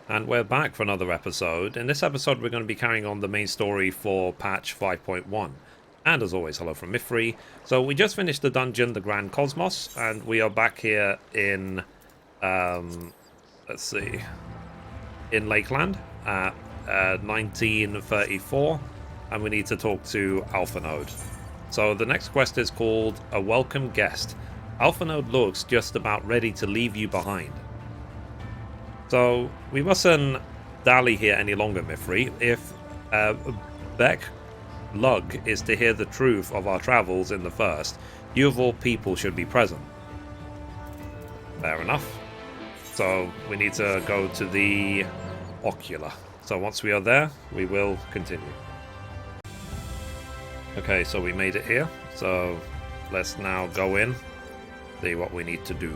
And we're back for another episode. In this episode, we're going to be carrying on the main story for patch 5.1. And as always, hello from Mithrie. So we just finished the dungeon, the Grand Cosmos, and we are back here in, let's see, in Lakeland at 1934, and we need to talk to Alpha Node. So the next quest is called A Welcome Guest. Alpha Node looks just about ready to leave you behind. So we mustn't dally here any longer, Mithrie. If Beck Lug is to hear the truth of our travels in the first, you of all people should be present. Fair enough. So we need to go to the Ocular. So once we are there, we will continue. Okay, so we made it here. So let's now go in, see what we need to do.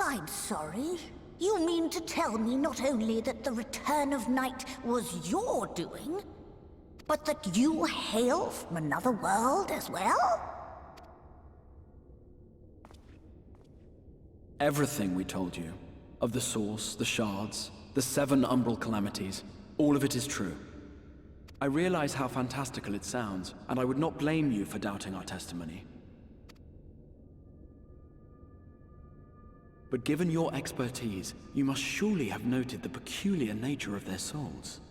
I'm sorry. You mean to tell me not only that the return of night was your doing, but that you hail from another world as well? Everything we told you, of the source, the shards, the 7 umbral calamities, all of it is true. I realize how fantastical it sounds, and I would not blame you for doubting our testimony. But given your expertise, you must surely have noted the peculiar nature of their souls.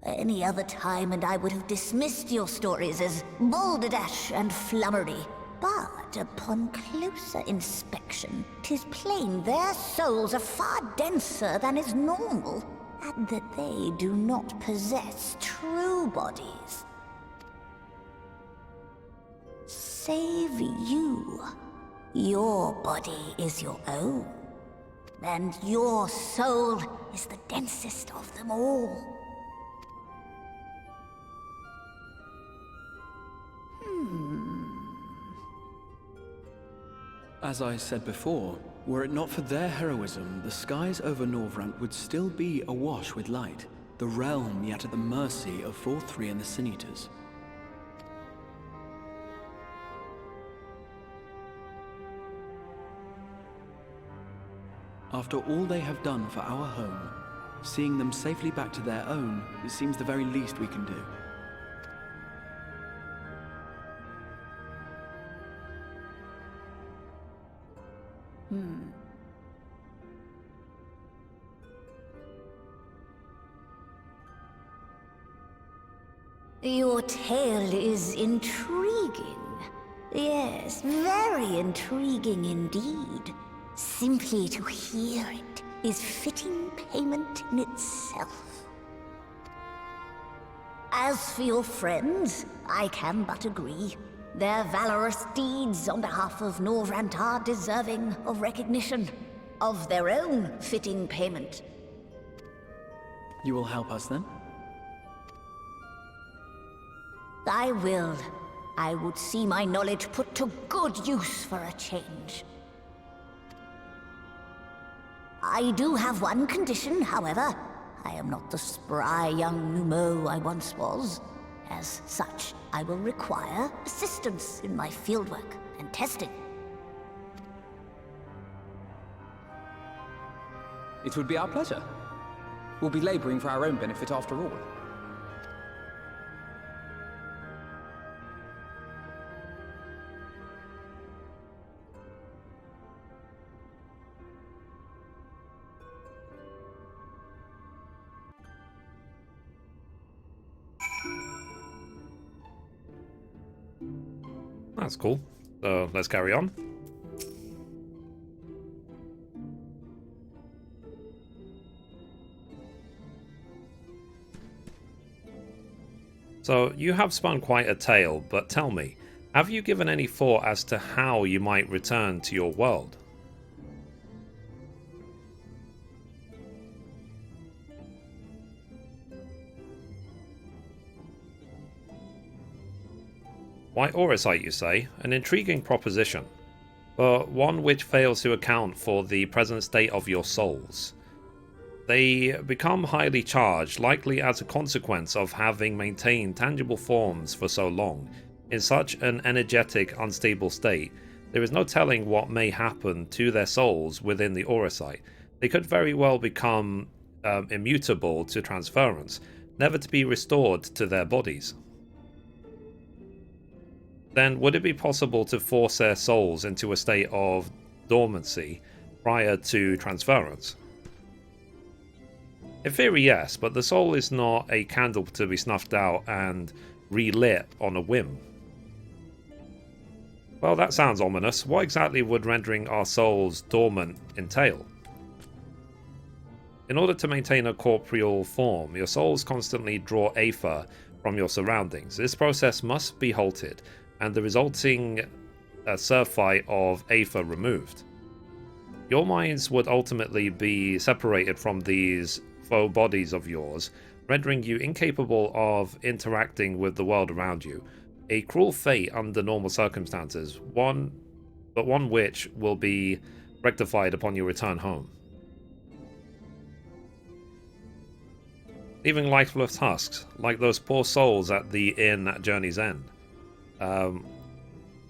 Any other time and I would have dismissed your stories as balderdash and flummery. But upon closer inspection, 'tis plain their souls are far denser than is normal, and that they do not possess true bodies. Save you. Your body is your own, and your soul is the densest of them all. As I said before, were it not for their heroism, the skies over Norvrant would still be awash with light, the realm yet at the mercy of 4-3 and the Sin Eaters. After all they have done for our home, seeing them safely back to their own, it seems the very least we can do. Your tale is intriguing. Yes, very intriguing indeed. Simply to hear it is fitting payment in itself. As for your friends, I can but agree. Their valorous deeds on behalf of Norvrant are deserving of recognition, of their own fitting payment. You will help us then? I will. I would see my knowledge put to good use for a change. I do have one condition, however. I am not the spry young Numo I once was. As such, I will require assistance in my fieldwork and testing. It would be our pleasure. We'll be laboring for our own benefit after all. That's cool. So let's carry on. So you have spun quite a tale, but tell me, have you given any thought as to how you might return to your world? Why Auracite, you say? An intriguing proposition, but one which fails to account for the present state of your souls. They become highly charged, likely as a consequence of having maintained tangible forms for so long. In such an energetic, unstable state, there is no telling what may happen to their souls within the Auracite. They could very well become immutable to transference, never to be restored to their bodies. Then would it be possible to force their souls into a state of dormancy prior to transference? In theory, yes, but the soul is not a candle to be snuffed out and relit on a whim. Well, that sounds ominous. What exactly would rendering our souls dormant entail? In order to maintain a corporeal form, your souls constantly draw aether from your surroundings. This process must be halted, and the resulting surfeit of aether removed. Your minds would ultimately be separated from these faux bodies of yours, rendering you incapable of interacting with the world around you. A cruel fate under normal circumstances, but one which will be rectified upon your return home. Leaving lifeless husks, like those poor souls at the inn at Journey's End.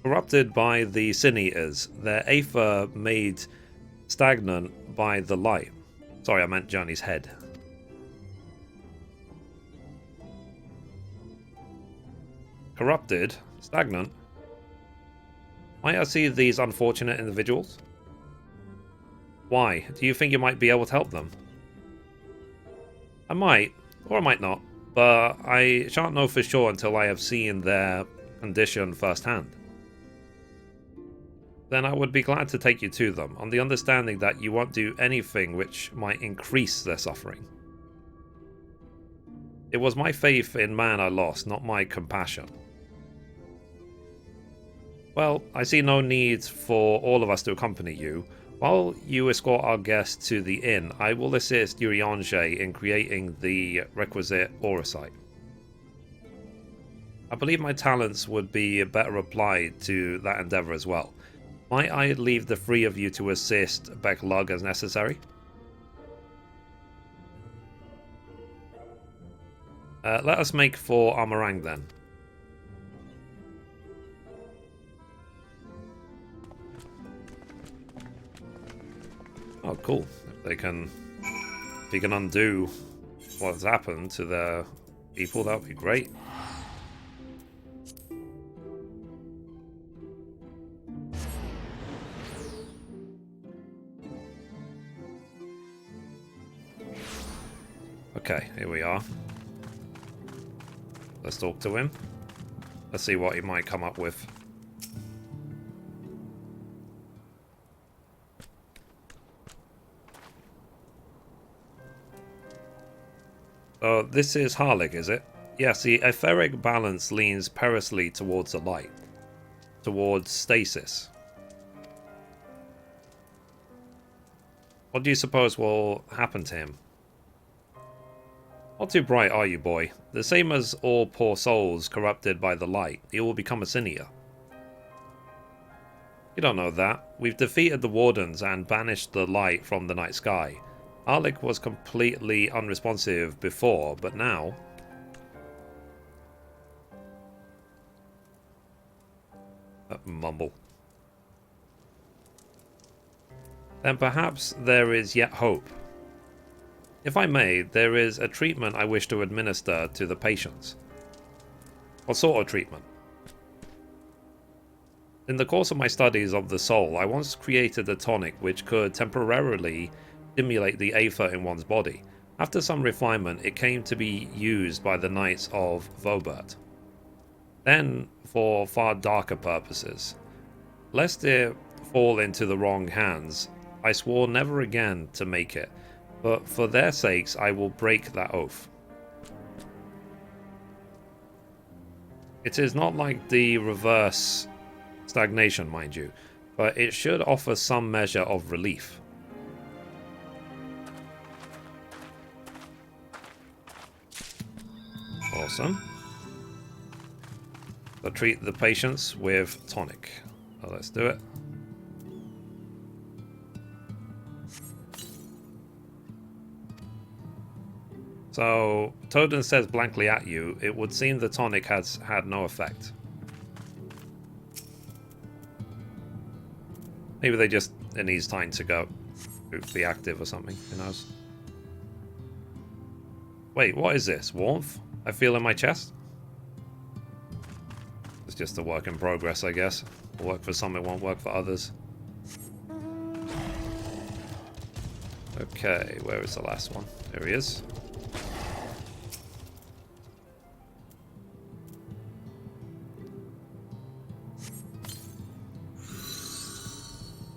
Corrupted by the Sin Eaters, their aether made stagnant by the light. Sorry, I meant Journey's Head. Corrupted? Stagnant? Might I see these unfortunate individuals? Why? Do you think you might be able to help them? I might, or I might not, but I shan't know for sure until I have seen their condition firsthand. Then I would be glad to take you to them, on the understanding that you won't do anything which might increase their suffering. It was my faith in man I lost, not my compassion. Well, I see no need for all of us to accompany you. While you escort our guests to the inn, I will assist Urianger in creating the requisite Auracite. I believe my talents would be better applied to that endeavour as well. Might I leave the three of you to assist Becklug as necessary? Let us make for Amarang then. Oh, cool. If he can undo what's happened to their people, that would be great. Okay, here we are. Let's talk to him. Let's see what he might come up with. Oh, this is Harlig, is it? Yes, the etheric balance leans perilously towards the light. Towards stasis. What do you suppose will happen to him? Not too bright, are you, boy? The same as all poor souls corrupted by the light, he will become a Sin Eater. You don't know that. We've defeated the Wardens and banished the light from the night sky. Harlig was completely unresponsive before, but now... mumble. Then perhaps there is yet hope. If I may, there is a treatment I wish to administer to the patients. What sort of treatment? In the course of my studies of the soul, I once created a tonic which could temporarily stimulate the aether in one's body. After some refinement, it came to be used by the Knights of Vobert. Then, for far darker purposes. Lest it fall into the wrong hands, I swore never again to make it, but for their sakes I will break that oath. It is not like the reverse stagnation, mind you, but it should offer some measure of relief. Awesome. So treat the patients with tonic. So let's do it. So, Toden says blankly at you, it would seem the tonic has had no effect. Maybe it needs time to go to be active or something, who knows. Wait, what is this? Warmth? I feel in my chest? It's just a work in progress, I guess. It'll work for some, it won't work for others. Okay, where is the last one? There he is.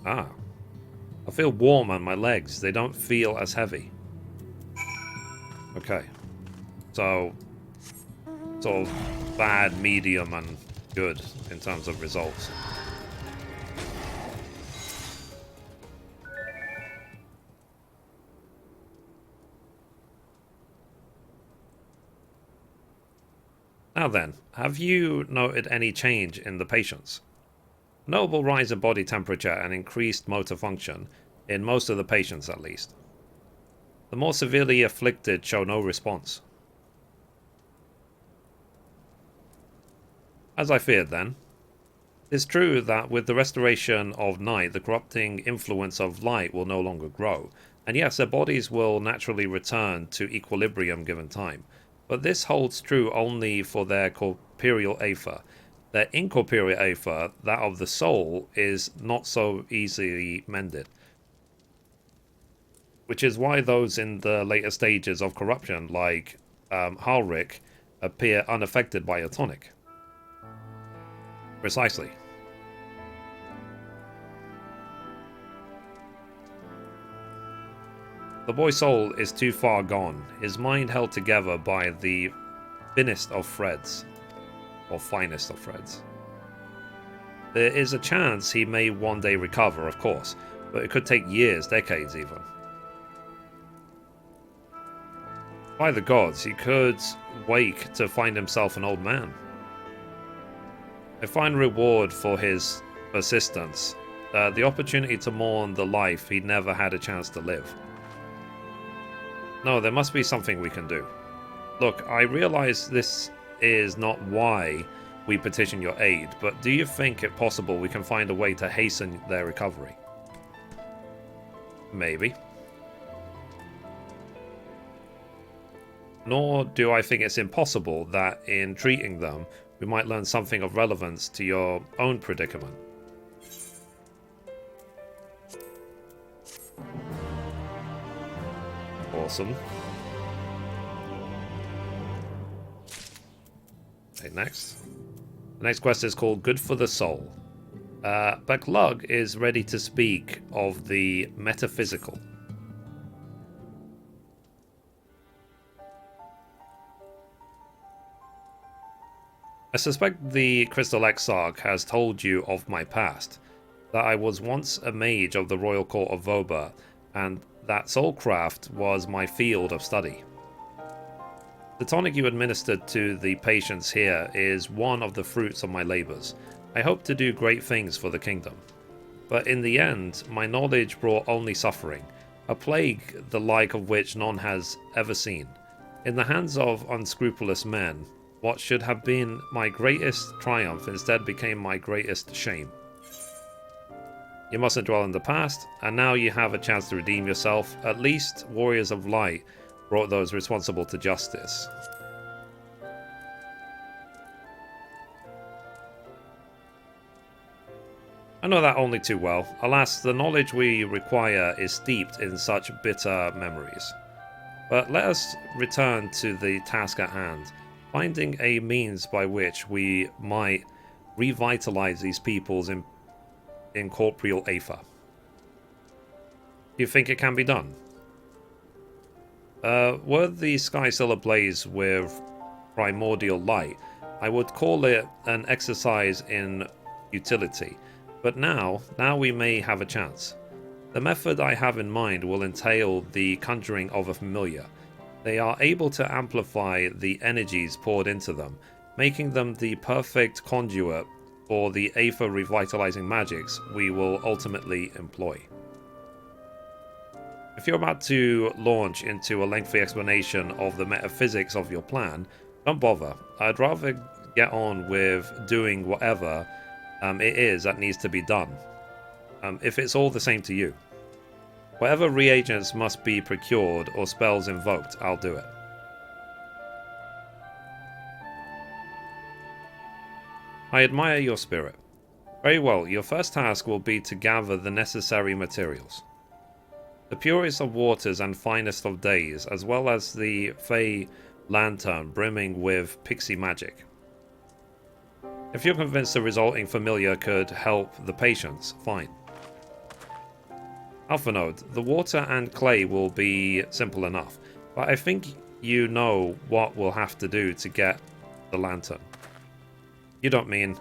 Ah. I feel warm on my legs. They don't feel as heavy. Okay. So, sort of bad, medium, and good in terms of results. Now then, have you noted any change in the patients? Notable rise in body temperature and increased motor function, in most of the patients at least. The more severely afflicted show no response. As I feared then, it's true that with the restoration of night, the corrupting influence of light will no longer grow, and yes, their bodies will naturally return to equilibrium given time, but this holds true only for their corporeal aether. Their incorporeal aether, that of the soul, is not so easily mended. Which is why those in the later stages of corruption, like Halric, appear unaffected by a tonic. Precisely. The boy's soul is too far gone, his mind held together by the thinnest of threads. Or finest of threads. There is a chance he may one day recover, of course, but it could take years, decades even. By the gods, he could wake to find himself an old man. A fine reward for his persistence, the opportunity to mourn the life he never had a chance to live. No, there must be something we can do. Look, I realize this is not why we petition your aid, but do you think it possible we can find a way to hasten their recovery? Maybe. Nor do I think it's impossible that in treating them, we might learn something of relevance to your own predicament. Awesome. Okay, next. The next quest is called Good for the Soul. Baklug is ready to speak of the metaphysical. I suspect the Crystal Exarch has told you of my past, that I was once a mage of the Royal Court of Voba, and that soulcraft was my field of study. The tonic you administered to the patients here is one of the fruits of my labors. I hope to do great things for the kingdom. But in the end, my knowledge brought only suffering, a plague the like of which none has ever seen. In the hands of unscrupulous men, what should have been my greatest triumph instead became my greatest shame. You mustn't dwell in the past, and now you have a chance to redeem yourself. At least Warriors of Light brought those responsible to justice. I know that only too well. Alas, the knowledge we require is steeped in such bitter memories. But let us return to the task at hand, finding a means by which we might revitalize these people's incorporeal aether. Do you think it can be done? Were the sky still ablaze with primordial light, I would call it an exercise in utility, but now we may have a chance. The method I have in mind will entail the conjuring of a familiar. They are able to amplify the energies poured into them, making them the perfect conduit for the Aether revitalizing magics we will ultimately employ. If you're about to launch into a lengthy explanation of the metaphysics of your plan, don't bother. I'd rather get on with doing whatever it is that needs to be done, if it's all the same to you. Whatever reagents must be procured or spells invoked, I'll do it. I admire your spirit. Very well, your first task will be to gather the necessary materials. The purest of waters and finest of days, as well as the Fey lantern brimming with pixie magic. If you're convinced the resulting familiar could help the patients, fine. Alphanode, the water and clay will be simple enough, but I think you know what we'll have to do to get the lantern. You don't mean...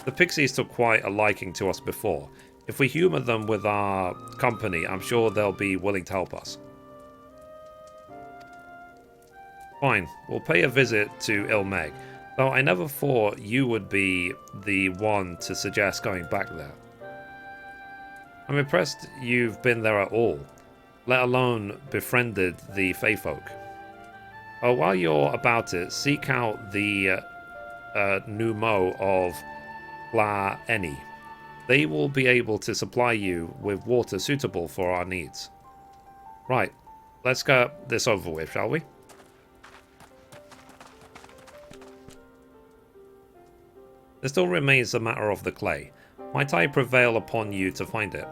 The pixies took quite a liking to us before. If we humour them with our company, I'm sure they'll be willing to help us. Fine, we'll pay a visit to Ilmeg, though I never thought you would be the one to suggest going back there. I'm impressed you've been there at all, let alone befriended the Fey folk. While you're about it, seek out the Numo of La Eni. They will be able to supply you with water suitable for our needs. Right, let's get this over with, shall we? There still remains the matter of the clay. Might I prevail upon you to find it?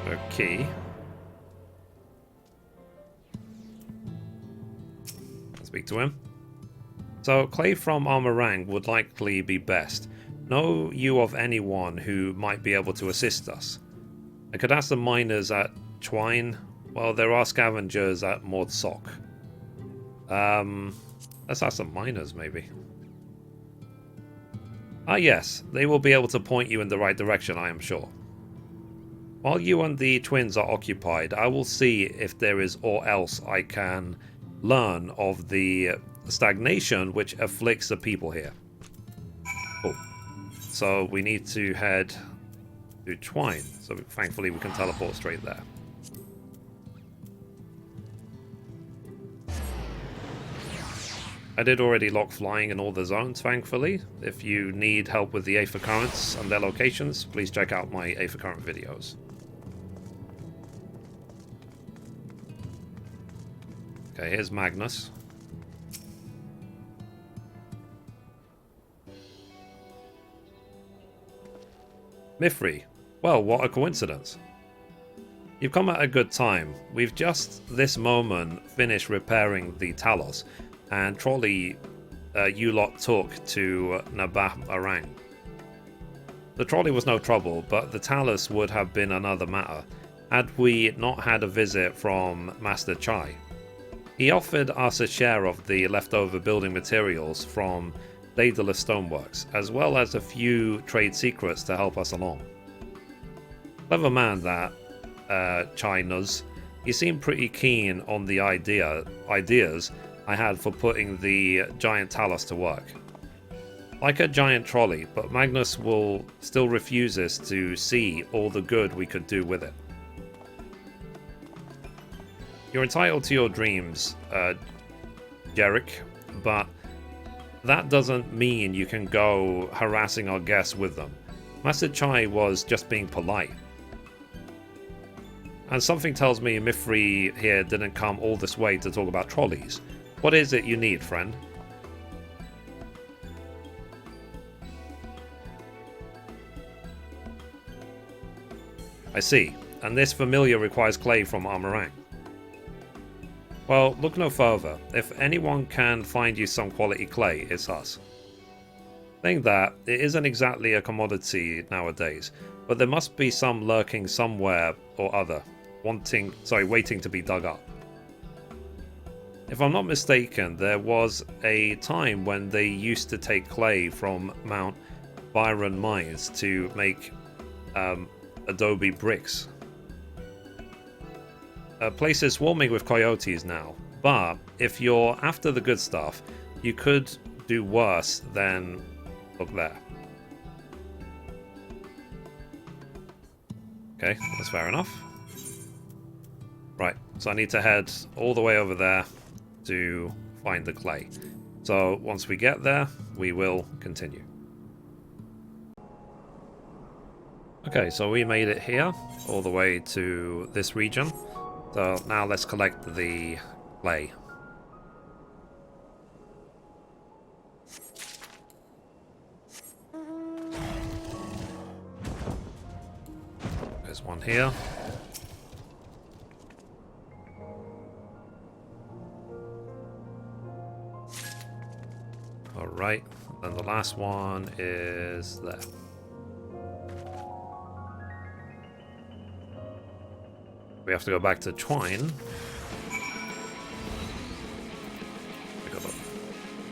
Okay. I'll speak to him. So, clay from Armorang would likely be best. Know you of anyone who might be able to assist us? I could ask the miners at Twine. Well, there are scavengers at Mordsok. Let's ask the miners, maybe. Ah yes, they will be able to point you in the right direction, I am sure. While you and the twins are occupied, I will see if there is aught else I can learn of the stagnation which afflicts the people here. Cool. So we need to head to Twine, so thankfully we can teleport straight there. I did already lock flying in all the zones, thankfully. If you need help with the Aether currents and their locations, please check out my Aether current videos. Okay, here's Magnus. Mithrie. Well, what a coincidence. You've come at a good time. We've just this moment finished repairing the Talos, and trolley you lot took to Nabah Arang. The trolley was no trouble, but the Talus would have been another matter, had we not had a visit from Master Chai. He offered us a share of the leftover building materials from Daedalus Stoneworks, as well as a few trade secrets to help us along. Clever man that Chai Nuz. He seemed pretty keen on the ideas I had for putting the giant Talos to work. Like a giant trolley, but Magnus still refuses to see all the good we could do with it. You're entitled to your dreams, Jarek, but that doesn't mean you can go harassing our guests with them. Master Chai was just being polite. And something tells me Mithrie here didn't come all this way to talk about trolleys. What is it you need, friend? I see. And this familiar requires clay from Armorang. Well, look no further. If anyone can find you some quality clay, it's us. Saying that, it isn't exactly a commodity nowadays, but there must be some lurking somewhere or other, waiting to be dug up. if I'm not mistaken, there was a time when they used to take clay from Mount Byron mines to make adobe bricks. Place is swarming with coyotes now, but if you're after the good stuff, you could do worse than... Look there. Okay, that's fair enough. Right, so I need to head all the way over there to find the clay. So once we get there, we will continue. Okay, so we made it here, all the way to this region. So now let's collect the clay. There's one here. Alright, and the last one is there. We have to go back to Twine.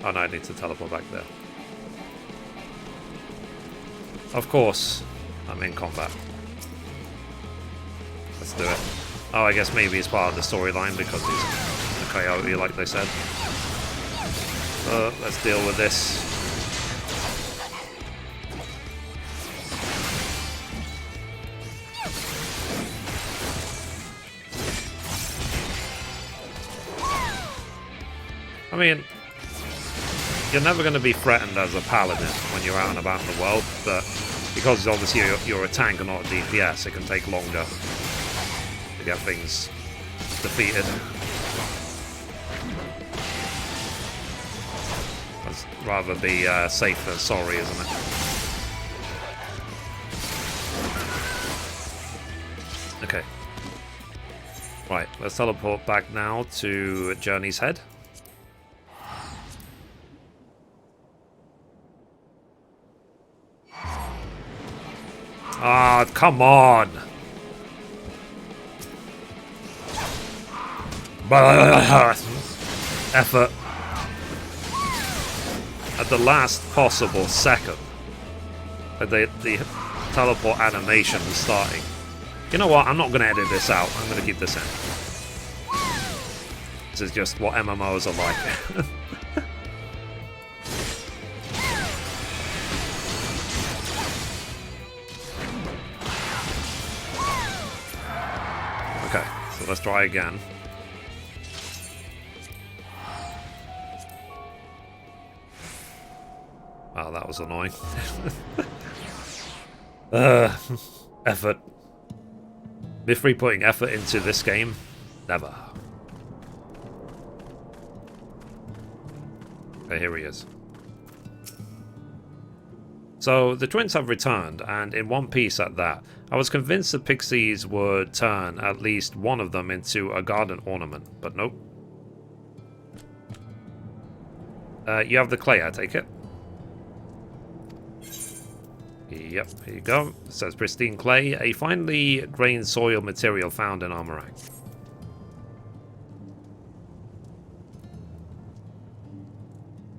Oh no, I need to teleport back there. Of course, I'm in combat. Let's do it. Oh, I guess maybe it's part of the storyline because he's a coyote, like they said. Let's deal with this. I mean, you're never going to be threatened as a paladin when you're out and about in the world, but because obviously you're a tank and not a DPS, it can take longer to get things defeated. I'd rather be safe than sorry, isn't it? Okay. Right, let's teleport back now to Journey's Head. Ah, come on! Effort. At the last possible second. The teleport animation is starting. You know what? I'm not going to edit this out. I'm going to keep this in. This is just what MMOs are like. Okay, so let's try again. Oh, that was annoying. Effort. Mithrie putting effort into this game? Never. Okay, here he is. So, the twins have returned, and in one piece at that. I was convinced the pixies would turn at least one of them into a garden ornament, but nope. You have the clay, I take it? Yep, here you go. It says pristine clay, a finely grained soil material found in Armorang.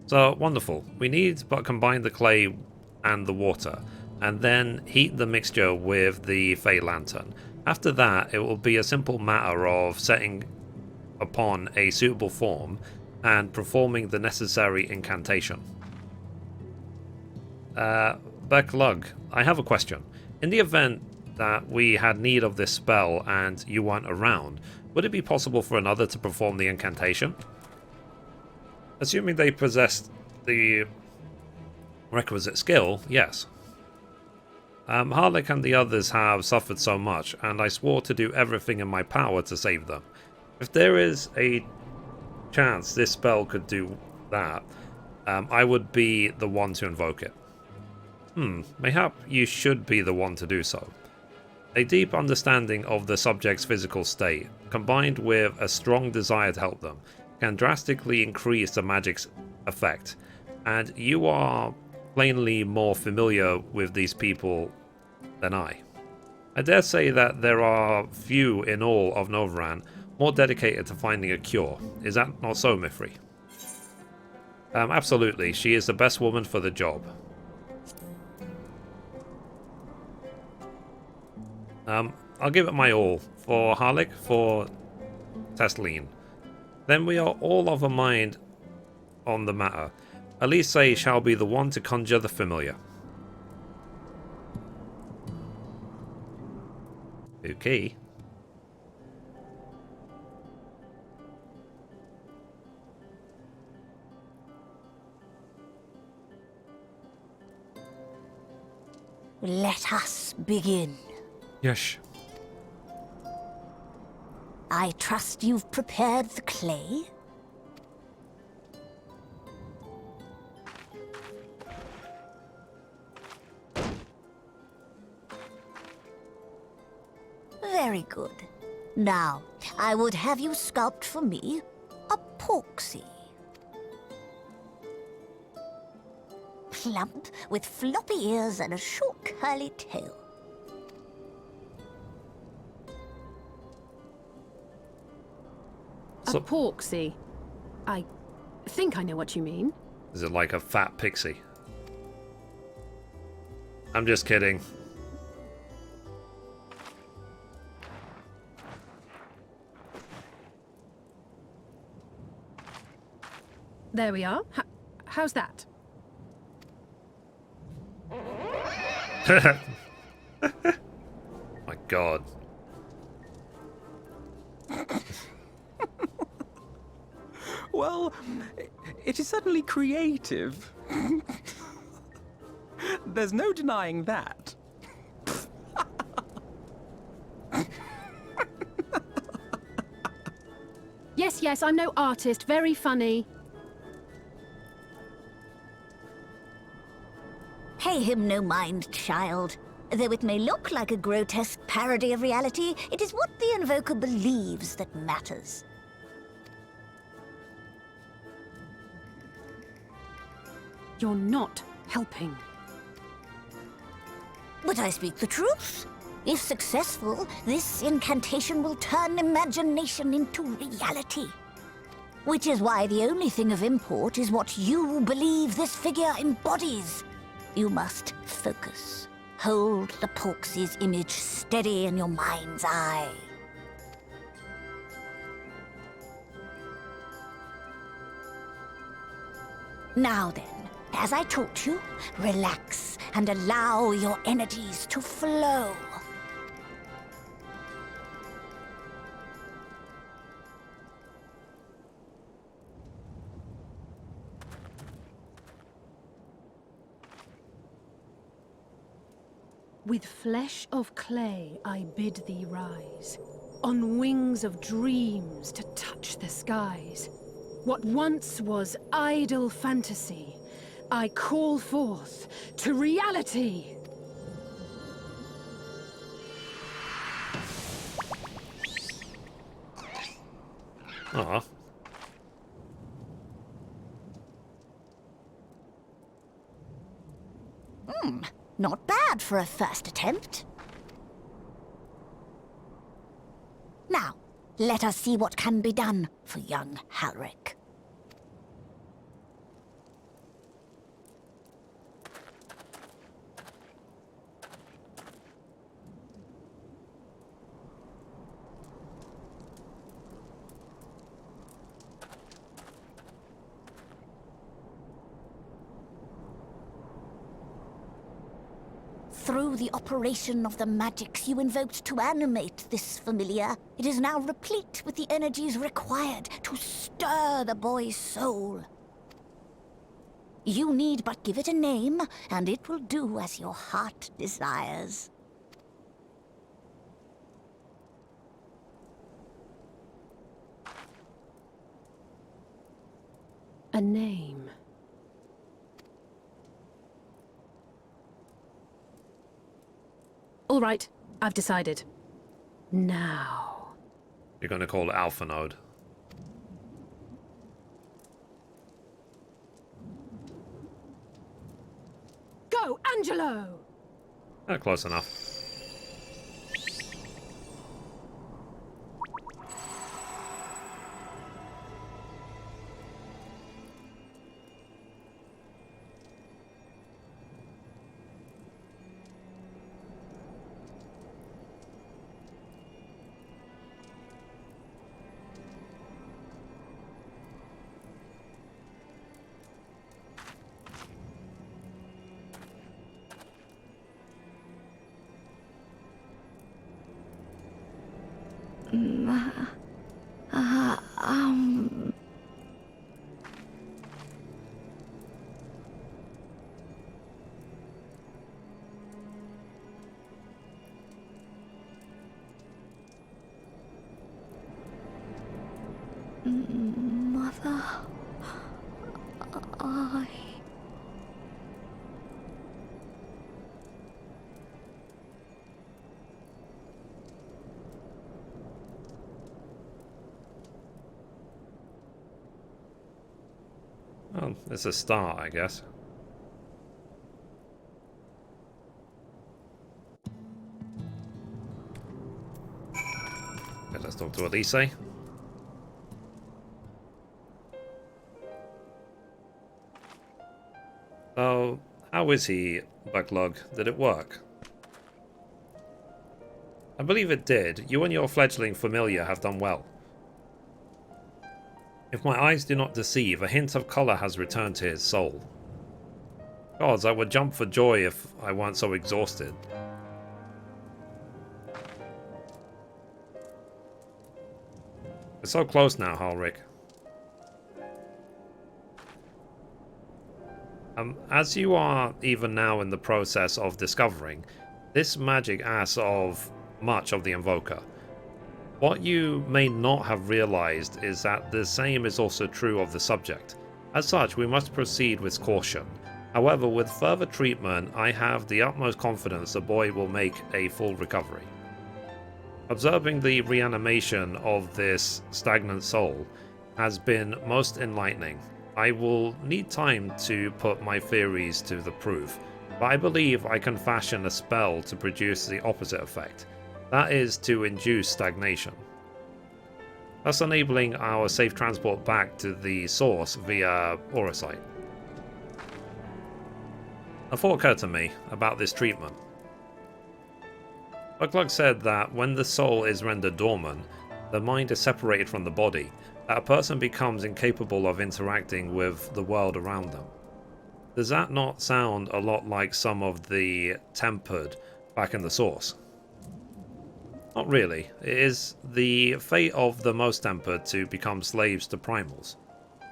So, wonderful. We need but combine the clay and the water, and then heat the mixture with the Fey Lantern. After that, it will be a simple matter of setting upon a suitable form and performing the necessary incantation. Becklug, I have a question. In the event that we had need of this spell and you weren't around, would it be possible for another to perform the incantation? Assuming they possessed the requisite skill, yes. Harlech and the others have suffered so much, and I swore to do everything in my power to save them. If there is a chance this spell could do that, I would be the one to invoke it. Mayhap you should be the one to do so. A deep understanding of the subject's physical state, combined with a strong desire to help them, can drastically increase the magic's effect, and you are plainly more familiar with these people than I. I dare say that there are few in all of Novaran, more dedicated to finding a cure. Is that not so, Mithrie? Absolutely. She is the best woman for the job. I'll give it my all. For Harlik, for Tesleen. Then we are all of a mind on the matter. Elise shall be the one to conjure the familiar. Okay. Let us begin. Yes. I trust you've prepared the clay? Very good. Now, I would have you sculpt for me a porksy. Plump, with floppy ears and a short curly tail. So- A porksy. I think I know what you mean. Is it like a fat pixie? I'm just kidding. There we are. How's that? My god. Well, it is certainly creative. There's no denying that. Yes, I'm no artist. Very funny. Pay him no mind, child. Though it may look like a grotesque parody of reality, it is what the invoker believes that matters. You're not helping. But I speak the truth. If successful, this incantation will turn imagination into reality. Which is why the only thing of import is what you believe this figure embodies. You must focus. Hold the Porksy's image steady in your mind's eye. Now then, as I taught you, relax and allow your energies to flow. With flesh of clay I bid thee rise, on wings of dreams to touch the skies. What once was idle fantasy, I call forth to reality. Aw. Not bad for a first attempt. Now, let us see what can be done for young Halric. Through the operation of the magics you invoked to animate this familiar, it is now replete with the energies required to stir the boy's soul. You need but give it a name, and it will do as your heart desires. A name. All right, I've decided. Now. You're going to call it Alpha Node. Go, Angelo! Close enough. Mother, I... Well, it's a start, I guess. Okay, let's talk to Elise. So, how is he, Backlog? Did it work? I believe it did. You and your fledgling familiar have done well. If my eyes do not deceive, a hint of colour has returned to his soul. Gods, I would jump for joy if I weren't so exhausted. We're so close now, Halric. As you are even now in the process of discovering, this magic asks of much of the Invoker. What you may not have realized is that the same is also true of the subject. As such, we must proceed with caution. However, with further treatment, I have the utmost confidence the boy will make a full recovery. Observing the reanimation of this stagnant soul has been most enlightening. I will need time to put my theories to the proof, but I believe I can fashion a spell to produce the opposite effect. That is, to induce stagnation, thus enabling our safe transport back to the source via Aurosite. A thought occurred to me about this treatment. Bucklug said that when the soul is rendered dormant, the mind is separated from the body, that a person becomes incapable of interacting with the world around them. Does that not sound a lot like some of the tempered back in the source? Not really. It is the fate of the most tempered to become slaves to primals,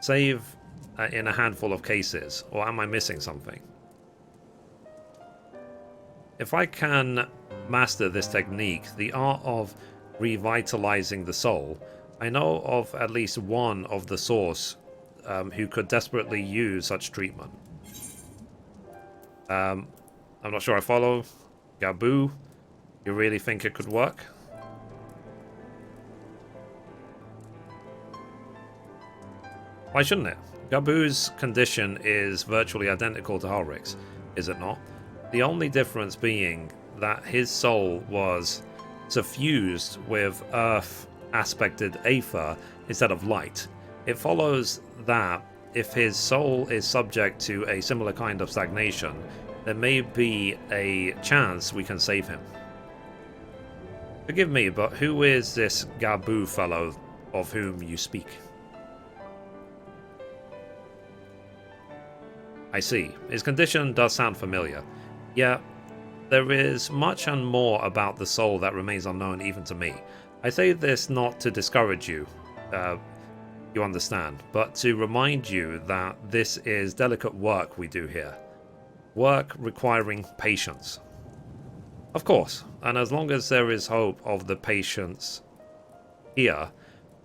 save in a handful of cases, or am I missing something? If I can master this technique, the art of revitalizing the soul, I know of at least one of the source who could desperately use such treatment. I'm not sure I follow. Gaboo, you really think it could work? Why shouldn't it? Gaboo's condition is virtually identical to Halric's, is it not? The only difference being that his soul was suffused with earth aspected aether instead of light. It follows that if his soul is subject to a similar kind of stagnation, there may be a chance we can save him. Forgive me, but who is this Gaboo fellow of whom you speak? I see. His condition does sound familiar. Yet, there is much and more about the soul that remains unknown even to me. I say this not to discourage you, you understand, but to remind you that this is delicate work we do here. Work requiring patience. Of course, and as long as there is hope of the patience here,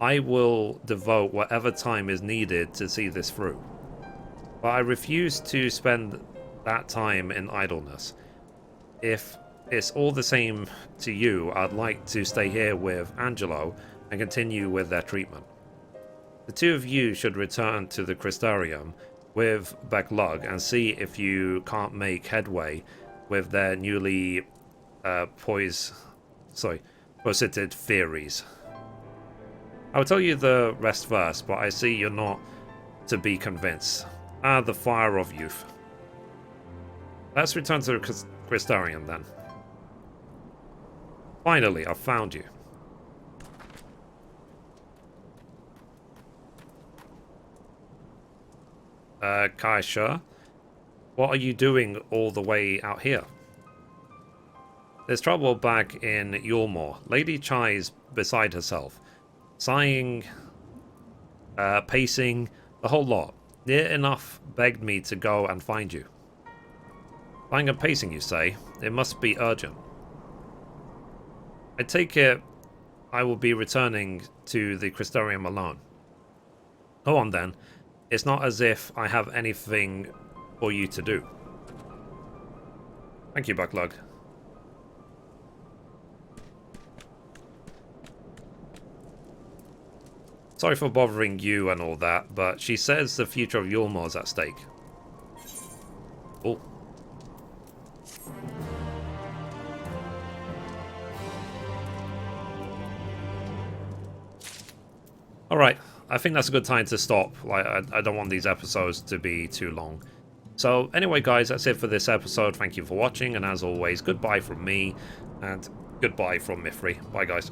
I will devote whatever time is needed to see this through. But I refuse to spend that time in idleness. If it's all the same to you, I'd like to stay here with Angelo and continue with their treatment. The two of you should return to the Crystarium with Backlug and see if you can't make headway with their newly posited theories. I'll tell you the rest first, but I see you're not to be convinced. Ah, the fire of youth. Let's return to the Crystarium then. Finally, I've found you. Kaisha, what are you doing all the way out here? There's trouble back in Yulmore. Lady Chai's beside herself. Sighing, pacing, the whole lot. Near enough begged me to go and find you. Sighing and pacing, you say? It must be urgent. I take it I will be returning to the Crystarium alone. Go on then. It's not as if I have anything for you to do. Thank you, Bucklug. Sorry for bothering you and all that, but she says the future of Yulmore is at stake. Oh. Alright, I think that's a good time to stop. Like, I don't want these episodes to be too long. So, anyway guys, that's it for this episode. Thank you for watching, and as always, goodbye from me, and goodbye from Mithrie. Bye guys.